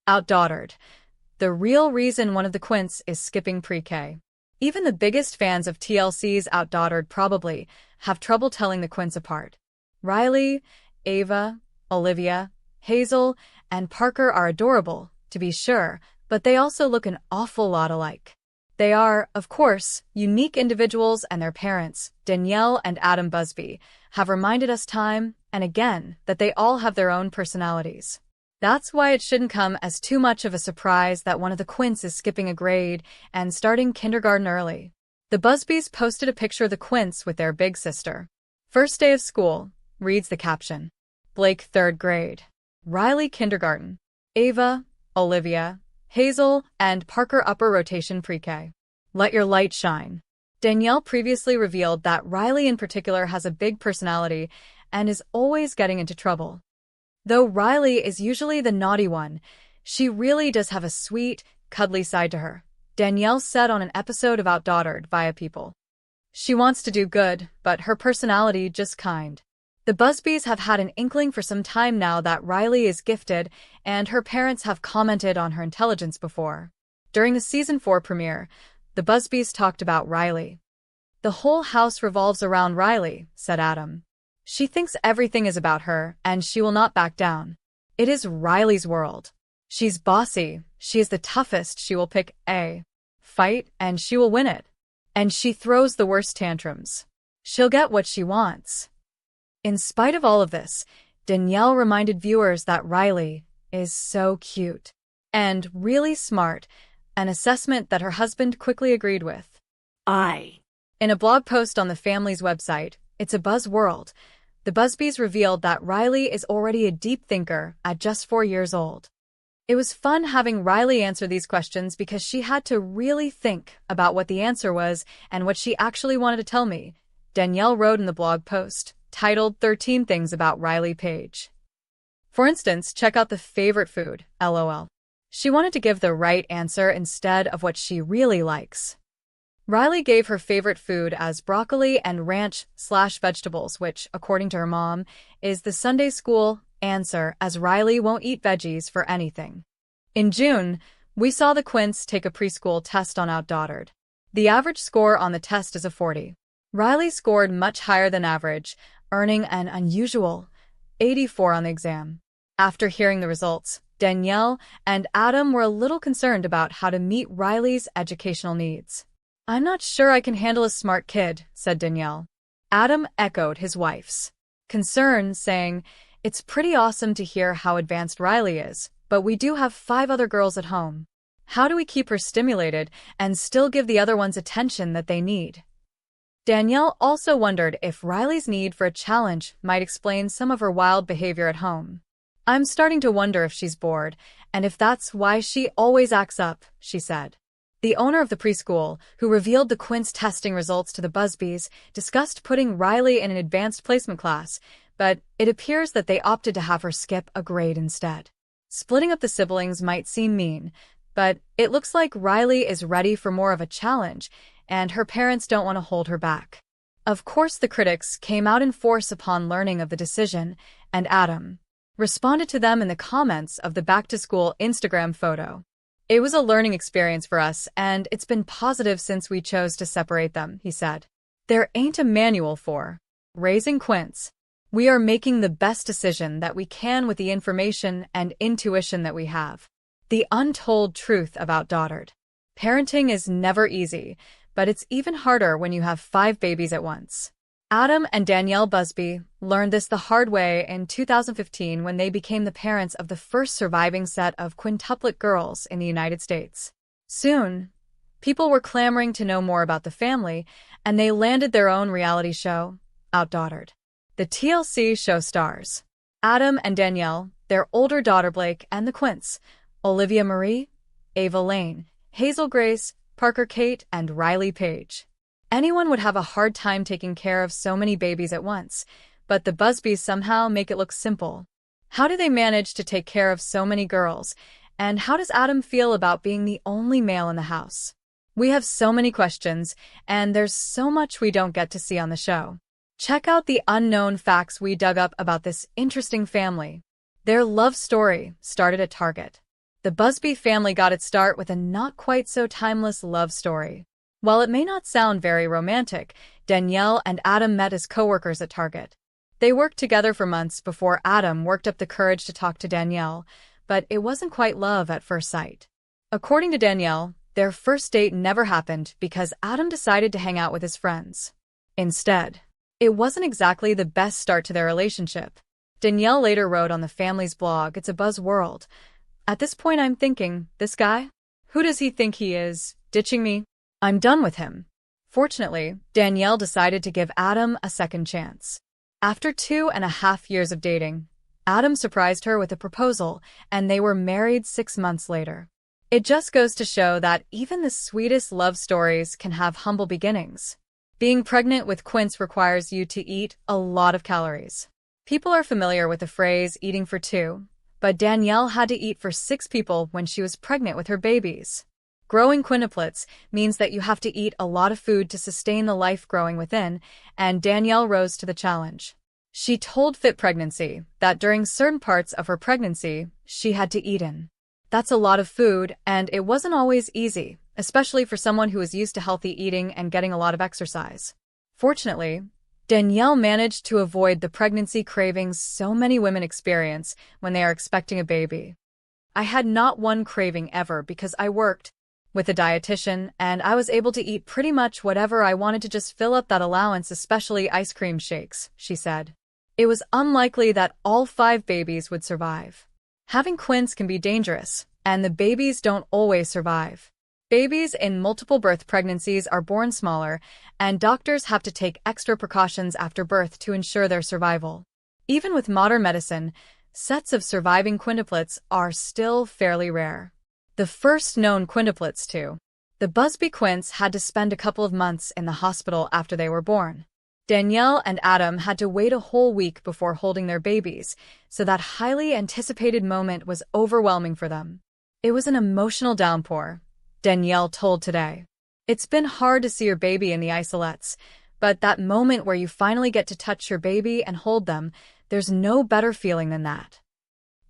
OutDaughtered. The real reason one of the Quints is skipping pre-K. Even the biggest fans of TLC's OutDaughtered probably have trouble telling the Quints apart. Riley, Ava, Olivia, Hazel, and Parker are adorable, to be sure, but they also look an awful lot alike. They are, of course, unique individuals, and their parents, Danielle and Adam Busby, have reminded us time and again that they all have their own personalities. That's why it shouldn't come as too much of a surprise that one of the Quints is skipping a grade and starting kindergarten early. The Busbys posted a picture of the Quints with their big sister. "First day of school," reads the caption. Blake 3rd grade. Riley kindergarten. Ava, Olivia, Hazel, and Parker upper rotation pre-K. Let your light shine. Danielle previously revealed that Riley in particular has a big personality and is always getting into trouble. Though Riley is usually the naughty one, she really does have a sweet, cuddly side to her, Danielle said on an episode of OutDaughtered via People. She wants to do good, but her personality just kind. The Busbys have had an inkling for some time now that Riley is gifted, and her parents have commented on her intelligence before. During the Season 4 premiere, the Busbys talked about Riley. "The whole house revolves around Riley," said Adam. "She thinks everything is about her, and she will not back down. It is Riley's world. She's bossy, she is the toughest, she will pick a fight, and she will win it. And she throws the worst tantrums. She'll get what she wants." In spite of all of this, Danielle reminded viewers that Riley is so cute and really smart, an assessment that her husband quickly agreed with. In a blog post on the family's website, It's a Buzz World, the Busbys revealed that Riley is already a deep thinker at just 4 years old. "It was fun having Riley answer these questions because she had to really think about what the answer was and what she actually wanted to tell me," Danielle wrote in the blog post, titled 13 Things About Riley Page. For instance, check out the favorite food, LOL. She wanted to give the right answer instead of what she really likes. Riley gave her favorite food as broccoli and ranch/vegetables, which, according to her mom, is the Sunday school answer, as Riley won't eat veggies for anything. In June, we saw the Quints take a preschool test on OutDaughtered. The average score on the test is a 40. Riley scored much higher than average, earning an unusual 84 on the exam. After hearing the results, Danielle and Adam were a little concerned about how to meet Riley's educational needs. "I'm not sure I can handle a smart kid," said Danielle. Adam echoed his wife's concern, saying, "It's pretty awesome to hear how advanced Riley is, but we do have 5 other girls at home. How do we keep her stimulated and still give the other ones attention that they need?" Danielle also wondered if Riley's need for a challenge might explain some of her wild behavior at home. "I'm starting to wonder if she's bored, and if that's why she always acts up," she said. The owner of the preschool, who revealed the Quints' testing results to the Busbys, discussed putting Riley in an advanced placement class, but it appears that they opted to have her skip a grade instead. Splitting up the siblings might seem mean, but it looks like Riley is ready for more of a challenge, and her parents don't want to hold her back. Of course, the critics came out in force upon learning of the decision, and Adam responded to them in the comments of the back-to-school Instagram photo. "It was a learning experience for us, and it's been positive since we chose to separate them," he said. "There ain't a manual for raising Quints. We are making the best decision that we can with the information and intuition that we have." The untold truth about OutDaughtered. Parenting is never easy, but it's even harder when you have 5 babies at once. Adam and Danielle Busby learned this the hard way in 2015 when they became the parents of the first surviving set of quintuplet girls in the United States. Soon, people were clamoring to know more about the family, and they landed their own reality show, OutDaughtered. The TLC show stars Adam and Danielle, their older daughter Blake, and the Quints, Olivia Marie, Ava Lane, Hazel Grace, Parker Kate, and Riley Page. Anyone would have a hard time taking care of so many babies at once, but the Busbys somehow make it look simple. How do they manage to take care of so many girls, and how does Adam feel about being the only male in the house? We have so many questions, and there's so much we don't get to see on the show. Check out the unknown facts we dug up about this interesting family. Their love story started at Target. The Busby family got its start with a not-quite-so-timeless love story. While it may not sound very romantic, Danielle and Adam met as co-workers at Target. They worked together for months before Adam worked up the courage to talk to Danielle, but it wasn't quite love at first sight. According to Danielle, their first date never happened because Adam decided to hang out with his friends. Instead, it wasn't exactly the best start to their relationship. Danielle later wrote on the family's blog, "It's a buzz world. At this point I'm thinking, this guy? Who does he think he is? Ditching me? I'm done with him." Fortunately, Danielle decided to give Adam a second chance. After 2.5 years of dating, Adam surprised her with a proposal, and they were married 6 months later. It just goes to show that even the sweetest love stories can have humble beginnings. Being pregnant with Quints requires you to eat a lot of calories. People are familiar with the phrase eating for two, but Danielle had to eat for 6 people when she was pregnant with her babies. Growing quintuplets means that you have to eat a lot of food to sustain the life growing within, and Danielle rose to the challenge. She told Fit Pregnancy that during certain parts of her pregnancy, she had to eat in. That's a lot of food, and it wasn't always easy, especially for someone who is used to healthy eating and getting a lot of exercise. Fortunately, Danielle managed to avoid the pregnancy cravings so many women experience when they are expecting a baby. "I had not one craving ever because I worked with a dietitian, and I was able to eat pretty much whatever I wanted to just fill up that allowance, especially ice cream shakes," she said. It was unlikely that all 5 babies would survive. Having quints can be dangerous, and the babies don't always survive. Babies in multiple birth pregnancies are born smaller, and doctors have to take extra precautions after birth to ensure their survival. Even with modern medicine, sets of surviving quintuplets are still fairly rare. The first known quintuplets the Busby Quints had to spend a couple of months in the hospital after they were born. Danielle and Adam had to wait a whole week before holding their babies, so that highly anticipated moment was overwhelming for them. "It was an emotional downpour," Danielle told Today. "It's been hard to see your baby in the isolettes, but that moment where you finally get to touch your baby and hold them, there's no better feeling than that."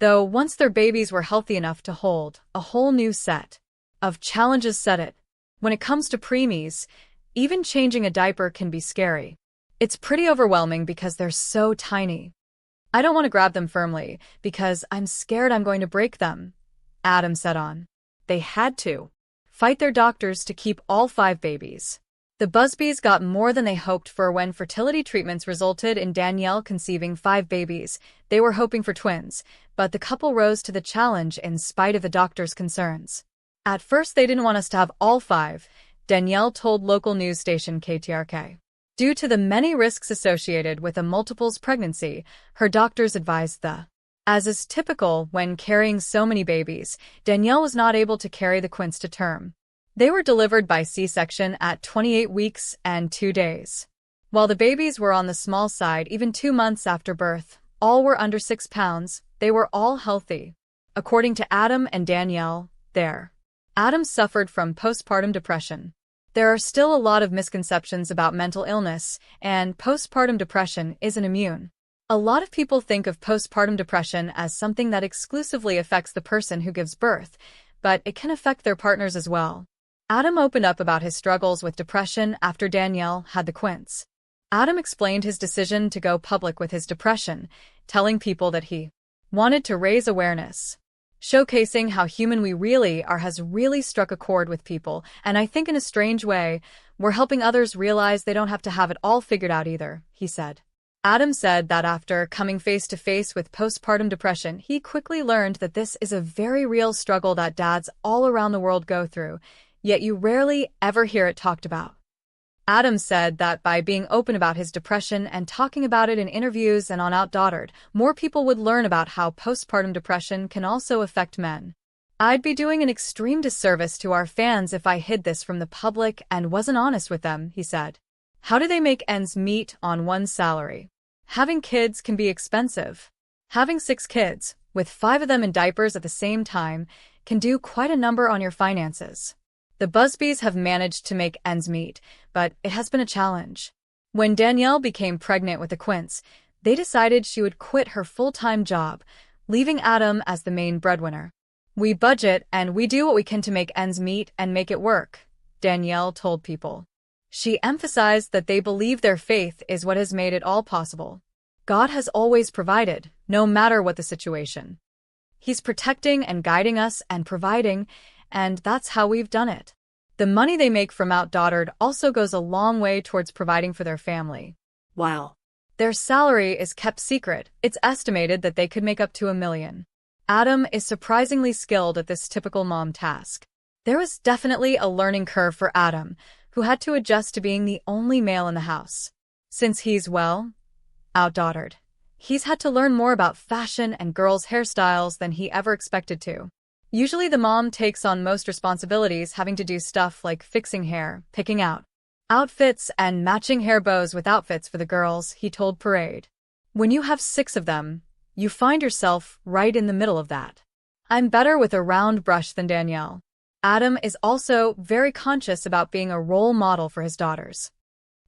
Though once their babies were healthy enough to hold, a whole new set of challenges set it. When it comes to preemies, even changing a diaper can be scary. It's pretty overwhelming because they're so tiny. "I don't want to grab them firmly because I'm scared I'm going to break them," Adam said on. They had to fight their doctors to keep all 5 babies. The Busbys got more than they hoped for when fertility treatments resulted in Danielle conceiving 5 babies. They were hoping for twins, but the couple rose to the challenge in spite of the doctor's concerns. "At first they didn't want us to have all 5, Danielle told local news station KTRK. Due to the many risks associated with a multiples pregnancy, her doctors advised As is typical when carrying so many babies, Danielle was not able to carry the Quints to term. They were delivered by C-section at 28 weeks and 2 days. While the babies were on the small side even 2 months after birth, all were under 6 pounds, they were all healthy. According to Adam and Danielle, Adam suffered from postpartum depression. There are still a lot of misconceptions about mental illness, and postpartum depression isn't immune. A lot of people think of postpartum depression as something that exclusively affects the person who gives birth, but it can affect their partners as well. Adam opened up about his struggles with depression after Danielle had the Quints. Adam explained his decision to go public with his depression, telling people that he wanted to raise awareness. Showcasing how human we really are has really struck a chord with people, and I think in a strange way, we're helping others realize they don't have to have it all figured out either, he said. Adam said that after coming face to face with postpartum depression, he quickly learned that this is a very real struggle that dads all around the world go through, yet you rarely ever hear it talked about. Adam said that by being open about his depression and talking about it in interviews and on OutDaughtered, more people would learn about how postpartum depression can also affect men. "I'd be doing an extreme disservice to our fans if I hid this from the public and wasn't honest with them," he said. "How do they make ends meet on one salary? Having kids can be expensive. Having 6 kids, with 5 of them in diapers at the same time, can do quite a number on your finances." The Busbys have managed to make ends meet, but it has been a challenge. When Danielle became pregnant with the Quints, they decided she would quit her full-time job, leaving Adam as the main breadwinner. We budget and we do what we can to make ends meet and make it work, Danielle told People. She emphasized that they believe their faith is what has made it all possible. God has always provided, no matter what the situation. He's protecting and guiding us and providing, and that's how we've done it. The money they make from OutDaughtered also goes a long way towards providing for their family. Wow. Their salary is kept secret. It's estimated that they could make up to $1 million. Adam is surprisingly skilled at this typical mom task. There was definitely a learning curve for Adam, who had to adjust to being the only male in the house. Since he's, well, OutDaughtered, he's had to learn more about fashion and girls' hairstyles than he ever expected to. Usually the mom takes on most responsibilities, having to do stuff like fixing hair, picking out outfits, and matching hair bows with outfits for the girls, he told Parade. When you have 6 of them, you find yourself right in the middle of that. I'm better with a round brush than Danielle. Adam is also very conscious about being a role model for his daughters.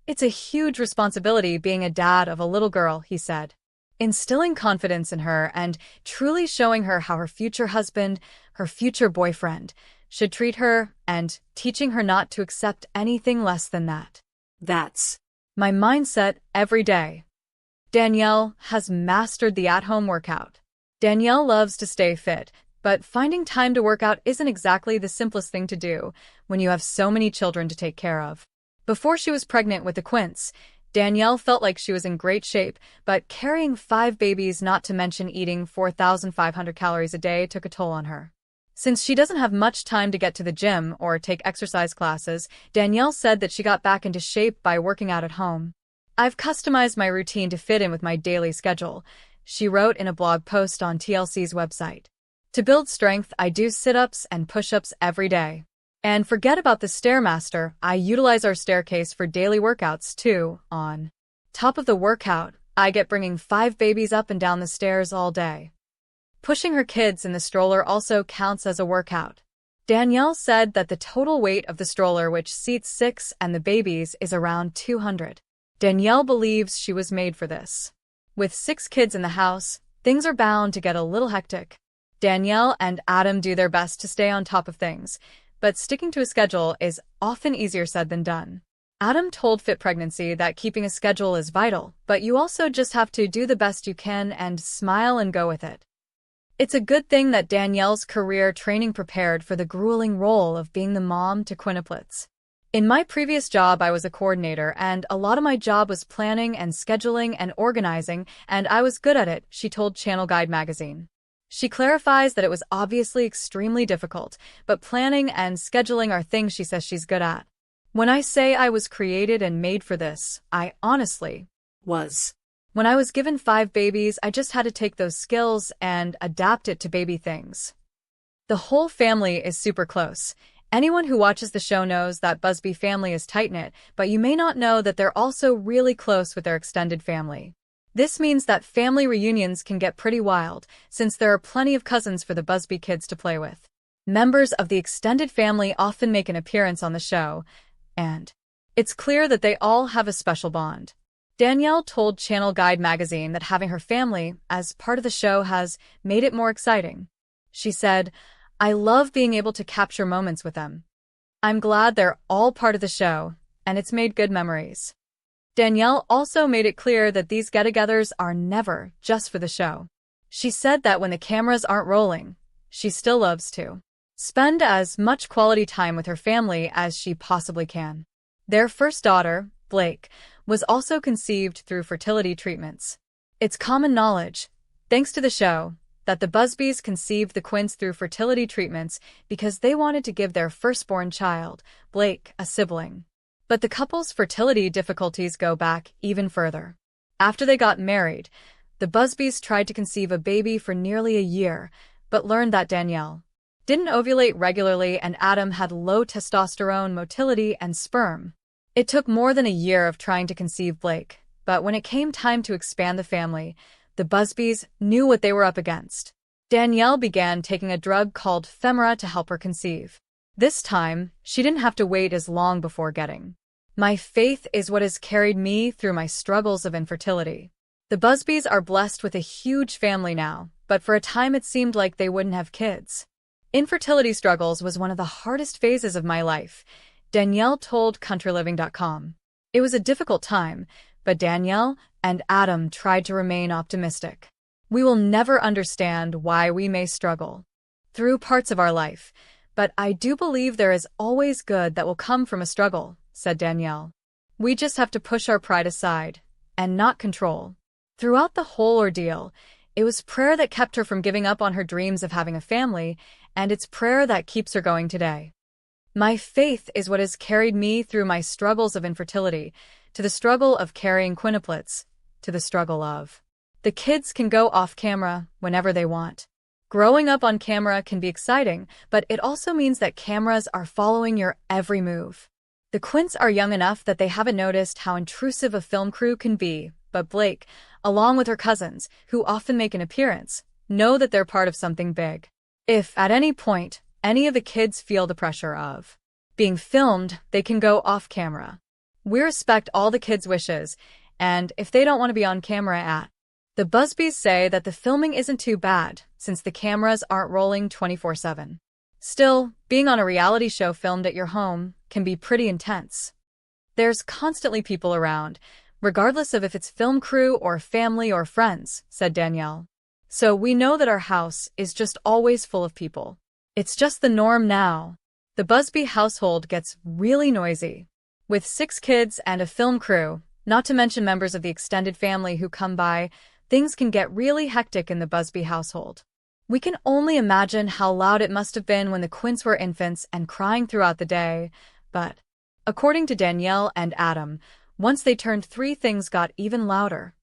It's a huge responsibility being a dad of a little girl, he said. Instilling confidence in her and truly showing her how her future husband, her future boyfriend, should treat her and teaching her not to accept anything less than that. That's my mindset every day. Danielle has mastered the at-home workout. Danielle loves to stay fit, but finding time to work out isn't exactly the simplest thing to do when you have so many children to take care of. Before she was pregnant with the Quints, Danielle felt like she was in great shape, but carrying 5 babies, not to mention eating 4,500 calories a day, took a toll on her. Since she doesn't have much time to get to the gym or take exercise classes, Danielle said that she got back into shape by working out at home. I've customized my routine to fit in with my daily schedule, she wrote in a blog post on TLC's website. To build strength, I do sit-ups and push-ups every day. And forget about the Stairmaster, I utilize our staircase for daily workouts too. On top of the workout, I get bringing 5 babies up and down the stairs all day. Pushing her kids in the stroller also counts as a workout. Danielle said that the total weight of the stroller, which seats 6 and the babies, is around 200. Danielle believes she was made for this. With 6 kids in the house, things are bound to get a little hectic. Danielle and Adam do their best to stay on top of things, but sticking to a schedule is often easier said than done. Adam told Fit Pregnancy that keeping a schedule is vital, but you also just have to do the best you can and smile and go with it. It's a good thing that Danielle's career training prepared for the grueling role of being the mom to Quintuplets. In my previous job, I was a coordinator, and a lot of my job was planning and scheduling and organizing, and I was good at it, she told Channel Guide magazine. She clarifies that it was obviously extremely difficult, but planning and scheduling are things she says she's good at. When I say I was created and made for this, I honestly was. When I was given 5 babies, I just had to take those skills and adapt it to baby things. The whole family is super close. Anyone who watches the show knows that Busby family is tight-knit, but you may not know that they're also really close with their extended family. This means that family reunions can get pretty wild, since there are plenty of cousins for the Busby kids to play with. Members of the extended family often make an appearance on the show, and it's clear that they all have a special bond. Danielle told Channel Guide magazine that having her family as part of the show has made it more exciting. She said, "I love being able to capture moments with them. I'm glad they're all part of the show, and it's made good memories." Danielle also made it clear that these get-togethers are never just for the show. She said that when the cameras aren't rolling, she still loves to spend as much quality time with her family as she possibly can. Their first daughter, Blake, was also conceived through fertility treatments. It's common knowledge, thanks to the show, that the Busbys conceived the Quints through fertility treatments because they wanted to give their firstborn child, Blake, a sibling. But the couple's fertility difficulties go back even further. After they got married, the Busbys tried to conceive a baby for nearly a year, but learned that Danielle didn't ovulate regularly and Adam had low testosterone, motility, and sperm. It took more than a year of trying to conceive Blake, but when it came time to expand the family, the Busbys knew what they were up against. Danielle began taking a drug called Femora to help her conceive. This time, she didn't have to wait as long before getting. My faith is what has carried me through my struggles of infertility. The Busbys are blessed with a huge family now, but for a time it seemed like they wouldn't have kids. Infertility struggles was one of the hardest phases of my life, Danielle told countryliving.com. It was a difficult time, but Danielle and Adam tried to remain optimistic. We will never understand why we may struggle through parts of our life, but I do believe there is always good that will come from a struggle, said Danielle. We just have to push our pride aside and not control. Throughout the whole ordeal, it was prayer that kept her from giving up on her dreams of having a family, and it's prayer that keeps her going today. My faith is what has carried me through my struggles of infertility, to the struggle of carrying quintuplets, to the struggle of the kids can go off camera whenever they want. Growing up on camera can be exciting, but it also means that cameras are following your every move. The Quints are young enough that they haven't noticed how intrusive a film crew can be, but Blake, along with her cousins, who often make an appearance, know that they're part of something big. If, at any point, any of the kids feel the pressure of being filmed, they can go off camera. We respect all the kids' wishes, and if they don't want to be on camera the Busbys say that the filming isn't too bad, since the cameras aren't rolling 24/7. Still, being on a reality show filmed at your home can be pretty intense. There's constantly people around, regardless of if it's film crew or family or friends, said Danielle. So we know that our house is just always full of people. It's just the norm now. The Busby household gets really noisy. With 6 kids and a film crew, not to mention members of the extended family who come by, things can get really hectic in the Busby household. We can only imagine how loud it must have been when the Quints were infants and crying throughout the day, but, according to Danielle and Adam, once they turned 3, things got even louder.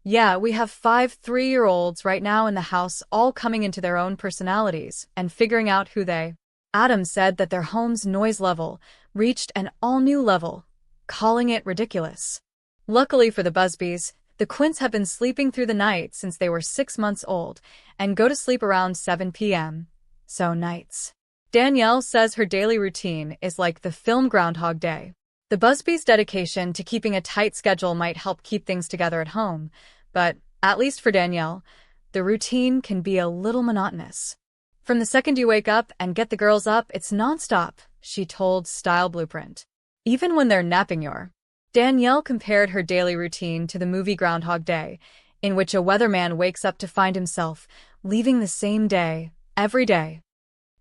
Yeah, we have 5 3-year-olds right now in the house, all coming into their own personalities and figuring out who they. Adam said that their home's noise level reached an all-new level, calling it ridiculous. Luckily for the Busbys, the Quints have been sleeping through the night since they were 6 months old and go to sleep around 7 p.m. So nights. Danielle says her daily routine is like the film Groundhog Day. The Busbys' dedication to keeping a tight schedule might help keep things together at home, but, at least for Danielle, the routine can be a little monotonous. From the second you wake up and get the girls up, it's nonstop, she told Style Blueprint. Even when they're napping Danielle compared her daily routine to the movie Groundhog Day, in which a weatherman wakes up to find himself leaving the same day, every day.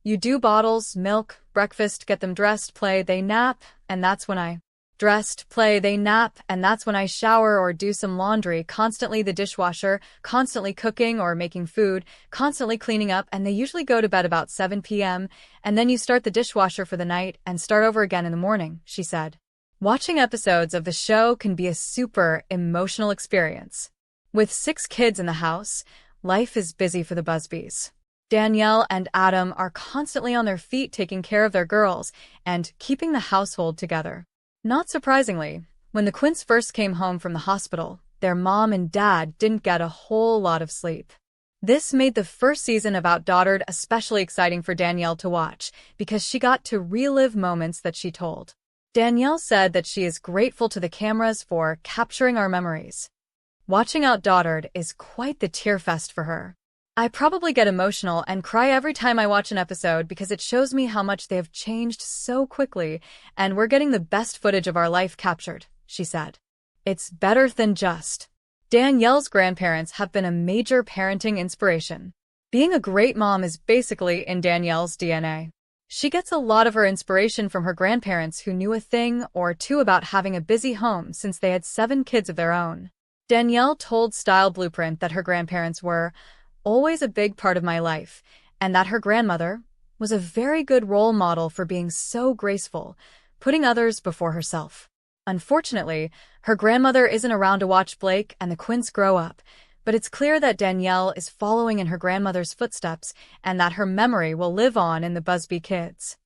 You do bottles, milk, breakfast, get them dressed, play, they nap, and that's when I dressed, play, they nap, and that's when I shower or do some laundry, constantly the dishwasher, constantly cooking or making food, constantly cleaning up, and they usually go to bed about 7 p.m., and then you start the dishwasher for the night and start over again in the morning, she said. Watching episodes of the show can be a super emotional experience. With 6 kids in the house, life is busy for the Busbys. Danielle and Adam are constantly on their feet taking care of their girls and keeping the household together. Not surprisingly, when the Quints first came home from the hospital, their mom and dad didn't get a whole lot of sleep. This made the first season of OutDaughtered especially exciting for Danielle to watch because she got to relive moments that she told. Danielle said that she is grateful to the cameras for capturing our memories. Watching OutDaughtered is quite the tear fest for her. I probably get emotional and cry every time I watch an episode because it shows me how much they have changed so quickly, and we're getting the best footage of our life captured, she said. It's better than just. Danielle's grandparents have been a major parenting inspiration. Being a great mom is basically in Danielle's DNA. She gets a lot of her inspiration from her grandparents who knew a thing or two about having a busy home since they had 7 kids of their own. Danielle told Style Blueprint that her grandparents were always a big part of my life, and that her grandmother was a very good role model for being so graceful, putting others before herself. Unfortunately, her grandmother isn't around to watch Blake and the Quints grow up, but it's clear that Danielle is following in her grandmother's footsteps and that her memory will live on in the Busby kids.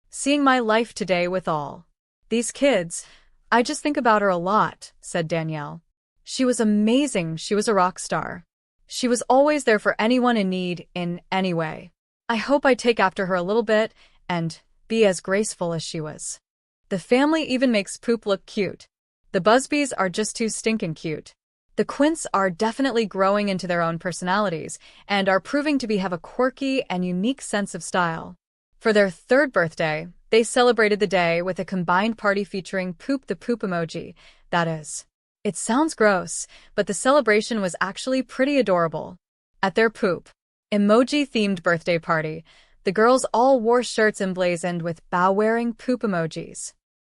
Seeing my life today with all these kids, I just think about her a lot, said Danielle. She was amazing. She was a rock star. She was always there for anyone in need in any way. I hope I take after her a little bit and be as graceful as she was. The family even makes poop look cute. The Busbys are just too stinking cute. The Quints are definitely growing into their own personalities and are proving to have a quirky and unique sense of style. For their third birthday, they celebrated the day with a combined party featuring Poop the Poop emoji. That is. It sounds gross, but the celebration was actually pretty adorable. At their poop emoji-themed birthday party, the girls all wore shirts emblazoned with bow-wearing poop emojis.